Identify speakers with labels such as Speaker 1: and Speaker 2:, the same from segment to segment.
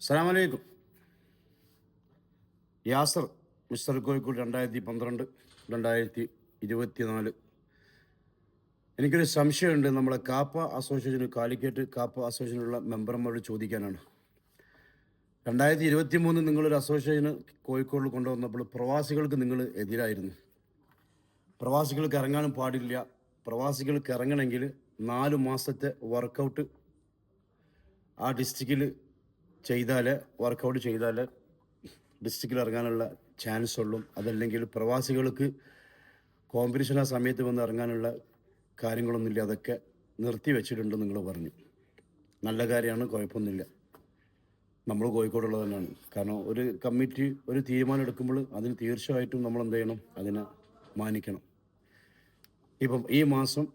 Speaker 1: അസ്സലാമലൈക്കും. യാസർ മിസ്റ്റർ കോഴിക്കോട് 2012 2024. എനിക്കൊരു സംശയമുണ്ട്. നമ്മളെ കാപ്പ അസോസിയേഷന് കാലിക്കറ്റ് കാപ്പ അസോസിയേഷനുള്ള മെമ്പർമാരോട് ചോദിക്കാനാണ്. 2023 നിങ്ങളൊരു അസോസിയേഷന് കോഴിക്കോടിൽ കൊണ്ടുവന്നപ്പോൾ പ്രവാസികൾക്ക് നിങ്ങൾ എതിരായിരുന്നു. പ്രവാസികൾക്ക് ഇറങ്ങാനും പാടില്ല. പ്രവാസികൾക്ക് ഇറങ്ങണമെങ്കിൽ 4 മാസത്തെ വർക്കൗട്ട് ആ ഡിസ്ട്രിക്റ്റിൽ വർക്കൗട്ട് ചെയ്താൽ ഡിസ്ട്രിക്റ്റിൽ ഇറങ്ങാനുള്ള ചാൻസ് ഉള്ളൂ. അതല്ലെങ്കിൽ പ്രവാസികൾക്ക് കോമ്പറ്റീഷൻ ആ സമയത്ത് വന്ന് ഇറങ്ങാനുള്ള കാര്യങ്ങളൊന്നുമില്ല. അതൊക്കെ നിർത്തി വെച്ചിട്ടുണ്ടെന്ന് നിങ്ങൾ പറഞ്ഞു. നല്ല കാര്യമാണ്, കുഴപ്പമൊന്നുമില്ല. നമ്മൾ കോഴിക്കോടുള്ളത് തന്നെയാണ്. കാരണം ഒരു കമ്മിറ്റി ഒരു തീരുമാനം എടുക്കുമ്പോൾ അതിന് തീർച്ചയായിട്ടും നമ്മൾ എന്ത് ചെയ്യണം, അതിനെ മാനിക്കണം. ഇപ്പം ഈ മാസം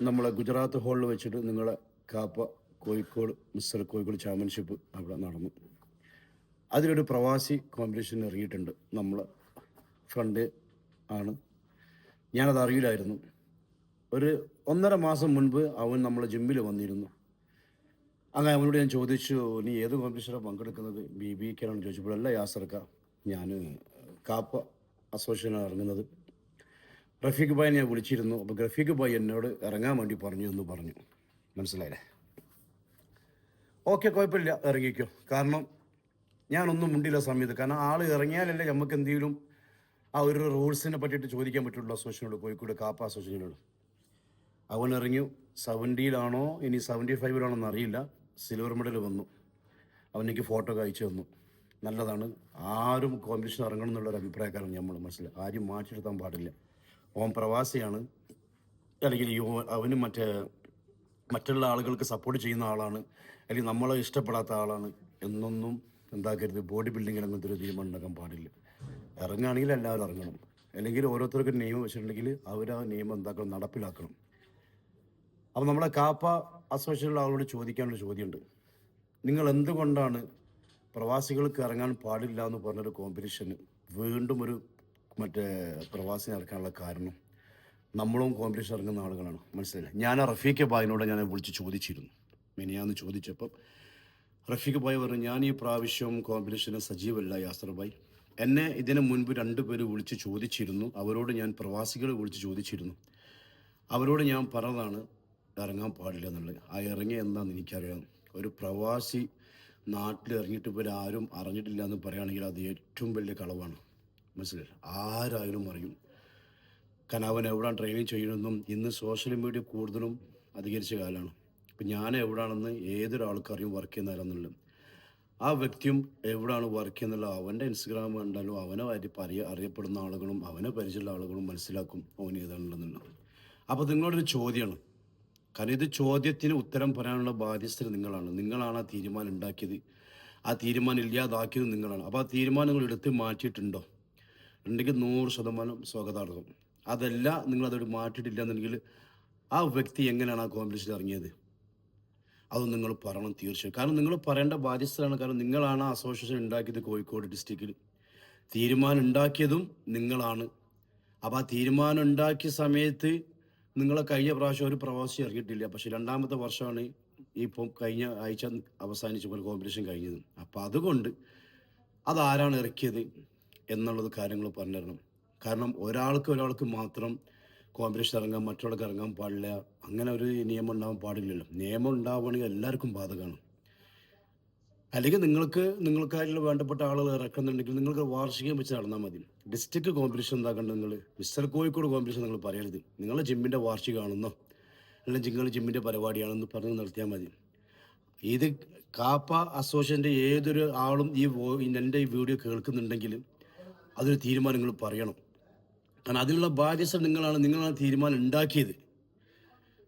Speaker 1: നമ്മളെ ഗുജറാത്ത് ഹാളിൽ വെച്ചിട്ട് നിങ്ങളെ കാപ്പ കോഴിക്കോട് മിസ്റ്റർ കോഴിക്കോട് ചാമ്പ്യൻഷിപ്പ് അവിടെ നടന്നു. അതിലൊരു പ്രവാസി കോമ്പറ്റീഷൻ ഇറങ്ങിയിട്ടുണ്ട്. നമ്മളെ ഫ്രണ്ട് ആണ്. ഞാനത് അറിയില്ലായിരുന്നു. ഒരു 1.5 മാസം മുൻപ് അവൻ നമ്മളെ ജിമ്മിൽ വന്നിരുന്നു. അങ്ങനെ അവനോട് ഞാൻ ചോദിച്ചു, നീ ഏത് കോമ്പറ്റീഷനാണ് പങ്കെടുക്കുന്നത്? BBKയാണെന്ന് ചോദിച്ചപ്പോഴല്ല, യാസർക്ക, ഞാൻ കാപ്പ അസോസിയേഷനാണ് ഇറങ്ങുന്നത്. റഫീഖ് ഭായി ഞാൻ വിളിച്ചിരുന്നു. അപ്പോൾ റഫീഖ് ഭായി എന്നോട് ഇറങ്ങാൻ വേണ്ടി പറഞ്ഞു എന്ന് പറഞ്ഞു. മനസ്സിലായില്ലേ? ഓക്കെ, കുഴപ്പമില്ല, ഇറങ്ങിക്കോ. കാരണം ഞാനൊന്നും മുണ്ടില്ല സമയത്ത്. കാരണം ആൾ ഇറങ്ങിയാലല്ലേ നമുക്ക് എന്തെങ്കിലും ആ ഒരു റൂൾസിനെ പറ്റിയിട്ട് ചോദിക്കാൻ പറ്റുള്ളൂ അസോസിയേഷനോട്, കോഴിക്കോട് കാപ്പ അസോസിയേഷനോട്. അവൻ ഇറങ്ങി 70-ലാണോ ഇനി 75-ലാണോ എന്നറിയില്ല. സിൽവർ മെഡൽ വന്നു. അവനെനിക്ക് ഫോട്ടോ ഒക്കെ അയച്ചു തന്നു. നല്ലതാണ്. ആരും കോമ്പറ്റീഷൻ ഇറങ്ങണം എന്നുള്ളൊരു അഭിപ്രായക്കാരാണ് നമ്മൾ. മനസ്സിലായി? ആരും മാറ്റിയെടുത്താൻ പാടില്ല. ഓൻ പ്രവാസിയാണ്, അല്ലെങ്കിൽ അവന് മറ്റുള്ള ആളുകൾക്ക് സപ്പോർട്ട് ചെയ്യുന്ന ആളാണ്, അല്ലെങ്കിൽ നമ്മളെ ഇഷ്ടപ്പെടാത്ത ആളാണ് എന്നൊന്നും എന്താക്കരുത്. ബോഡി ബിൽഡിങ്ങിൽ അങ്ങനത്തെ ഒരു തീരുമാനം ഉണ്ടാക്കാൻ പാടില്ല. ഇറങ്ങുകയാണെങ്കിൽ എല്ലാവരും ഇറങ്ങണം. അല്ലെങ്കിൽ ഓരോരുത്തർക്കും നിയമം വെച്ചിട്ടുണ്ടെങ്കിൽ അവർ ആ നിയമം എന്താക്കണം, നടപ്പിലാക്കണം. അപ്പോൾ നമ്മളെ കാപ്പ അസോസിയേഷനിലുള്ള ആളോട് ചോദിക്കാനൊരു ചോദ്യമുണ്ട്. നിങ്ങൾ എന്തുകൊണ്ടാണ് പ്രവാസികൾക്ക് ഇറങ്ങാൻ പാടില്ല എന്ന് പറഞ്ഞൊരു കോമ്പറ്റീഷന് വീണ്ടും ഒരു പ്രവാസിനെ ഇറക്കാനുള്ള കാരണം? നമ്മളും കോമ്പറ്റീഷൻ ഇറങ്ങുന്ന ആളുകളാണ്. മനസ്സിലായില്ലേ? ഞാൻ റഫീഖ് ഭായിനോട് ഞാൻ വിളിച്ച് ചോദിച്ചിരുന്നു. മിനിയാന്ന് ചോദിച്ചപ്പം റഫീഖ് ഭായി പറഞ്ഞു, ഞാൻ ഈ പ്രാവശ്യം കോമ്പറ്റീഷന് സജീവല്ല യാസർ ഭായി. എന്നെ ഇതിന് മുൻപ് 2 പേര് വിളിച്ച് ചോദിച്ചിരുന്നു. അവരോട് ഞാൻ പ്രവാസികളെ വിളിച്ച് ചോദിച്ചിരുന്നു. അവരോട് ഞാൻ പറഞ്ഞതാണ് ഇറങ്ങാൻ പാടില്ല എന്നുള്ളത്. ആ ഇറങ്ങി എന്താണെന്ന് എനിക്കറിയാം. ഒരു പ്രവാസി നാട്ടിൽ ഇറങ്ങിയിട്ട് ഇപ്പോൾ ആരും അറിഞ്ഞിട്ടില്ല എന്ന് പറയുകയാണെങ്കിൽ അത് ഏറ്റവും വലിയ കളവാണ്. മനസ്സിലായി? ആരായാലും അറിയും. കാരണം അവൻ എവിടെയാണ് ട്രെയിനിങ് ചെയ്യണമെന്നും ഇന്ന് സോഷ്യൽ മീഡിയ കൂടുതലും അധികരിച്ച കാലമാണ്. ഇപ്പം ഞാൻ എവിടെയാണെന്ന് ഏതൊരാൾക്കറിയും വർക്ക് ചെയ്യുന്ന ആരാന്നുള്ളത്. ആ വ്യക്തിയും എവിടെയാണ് വർക്ക് ചെയ്യുന്നുള്ള അവൻ്റെ ഇൻസ്റ്റഗ്രാം കണ്ടാലും അവനെ അറിയപ്പെടുന്ന ആളുകളും അവനെ പരിചയമുള്ള ആളുകളും മനസ്സിലാക്കും അവൻ ഏതാണുള്ളതെന്നുള്ളത്. അപ്പോൾ നിങ്ങളോടൊരു ചോദ്യമാണ്. കാരണം ഇത് ചോദ്യത്തിന് ഉത്തരം പറയാനുള്ള ബാധ്യസ്ഥർ നിങ്ങളാണ് ആ തീരുമാനം ഉണ്ടാക്കിയത്. ആ തീരുമാനം ഇല്ലാതാക്കിയത് നിങ്ങളാണ്. അപ്പോൾ ആ തീരുമാനങ്ങൾ എടുത്ത് മാറ്റിയിട്ടുണ്ടോ? ഉണ്ടെങ്കിൽ 100% സ്വാഗതാർഹം. അതല്ല, നിങ്ങളതൊരു മാറ്റിയിട്ടില്ല എന്നുണ്ടെങ്കിൽ ആ വ്യക്തി എങ്ങനെയാണ് ആ കോമ്പറ്റീഷനിൽ ഇറങ്ങിയത് അതൊന്നും നിങ്ങൾ പറയണം തീർച്ചയായും. കാരണം നിങ്ങൾ പറയേണ്ട ബാധ്യസ്ഥരാണ്. കാരണം നിങ്ങളാണ് ആ അസോസിയേഷൻ ഉണ്ടാക്കിയത്. കോഴിക്കോട് ഡിസ്ട്രിക്റ്റിൽ തീരുമാനം ഉണ്ടാക്കിയതും നിങ്ങളാണ്. അപ്പോൾ ആ തീരുമാനം ഉണ്ടാക്കിയ സമയത്ത് നിങ്ങളെ കഴിഞ്ഞ പ്രാവശ്യം ഒരു പ്രവാസി ഇറങ്ങിയിട്ടില്ല. പക്ഷേ 2ാമത്തെ വർഷമാണ് ഇപ്പം കഴിഞ്ഞ ആഴ്ച അവസാനിച്ച പോലെ കോമ്പറ്റീഷൻ കഴിഞ്ഞത്. അപ്പോൾ അതുകൊണ്ട് അതാരാണ് ഇറക്കിയത് എന്നുള്ളത് കാര്യങ്ങൾ പറഞ്ഞു തരണം. കാരണം ഒരാൾക്ക് മാത്രം കോമ്പറ്റീഷൻ ഇറങ്ങാൻ, മറ്റുള്ളവർക്ക് ഇറങ്ങാൻ പാടില്ല, അങ്ങനെ ഒരു നിയമം ഉണ്ടാവാൻ പാടില്ലല്ലോ. നിയമം ഉണ്ടാവുകയാണെങ്കിൽ എല്ലാവർക്കും ബാധകമാണ്. അല്ലെങ്കിൽ നിങ്ങൾക്കായിട്ടുള്ള വേണ്ടപ്പെട്ട ആളുകൾ ഇറക്കുന്നുണ്ടെങ്കിൽ നിങ്ങൾക്ക് വാർഷികം വെച്ച് നടന്നാൽ മതി. ഡിസ്ട്രിക്ട് കോമ്പറ്റീഷൻ എന്താക്കേണ്ടത്? നിങ്ങൾ മിസ്റ്റർ കോഴിക്കോട് കോമ്പറ്റീഷൻ നിങ്ങൾ പറയരുത്. നിങ്ങളെ ജിമ്മിൻ്റെ വാർഷികമാണെന്നോ അല്ലെങ്കിൽ നിങ്ങൾ ജിമ്മിൻ്റെ പരിപാടിയാണെന്ന് പറഞ്ഞ് നിർത്തിയാൽ മതി. ഇത് കാപ്പ അസോസിയേഷൻ്റെ ഏതൊരു ആളും എൻ്റെ ഈ വീഡിയോ കേൾക്കുന്നുണ്ടെങ്കിൽ അതൊരു തീരുമാനം നിങ്ങൾ പറയണം. കാരണം അതിനുള്ള ബാധ്യത നിങ്ങളാണ് തീരുമാനം ഉണ്ടാക്കിയത്.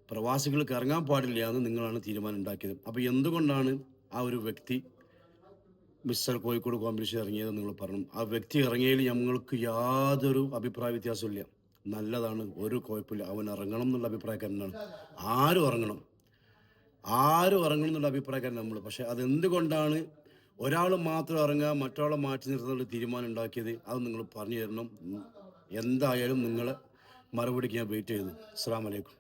Speaker 1: പ്രവാസികൾക്ക് ഇറങ്ങാൻ പാടില്ല എന്ന് നിങ്ങളാണ് തീരുമാനം ഉണ്ടാക്കിയത്. അപ്പോൾ എന്തുകൊണ്ടാണ് ആ ഒരു വ്യക്തി മിസ്റ്റർ കോഴിക്കോട് കോമ്പറ്റീഷൻ ഇറങ്ങിയത് നിങ്ങൾ പറഞ്ഞു. ആ വ്യക്തി ഇറങ്ങിയതിൽ ഞങ്ങൾക്ക് യാതൊരു അഭിപ്രായ വ്യത്യാസമില്ല. നല്ലതാണ്, ഒരു കുഴപ്പമില്ല. അവൻ ഇറങ്ങണം എന്നുള്ള അഭിപ്രായക്കാരനാണ്. ആരും ഇറങ്ങണം എന്നുള്ള അഭിപ്രായക്കാരൻ നമ്മൾ. പക്ഷേ അതെന്തുകൊണ്ടാണ് ഒരാൾ മാത്രം ഇറങ്ങുക, മറ്റൊരാളെ മാറ്റി നിർത്തുന്നുള്ള തീരുമാനം ഉണ്ടാക്കിയത് അത് നിങ്ങൾ പറഞ്ഞു തരണം. എന്തായാലും നിങ്ങളെ മറുപടിക്ക് ഞാൻ വെയിറ്റ് ചെയ്യുന്നു. അസ്സലാമു അലൈക്കും.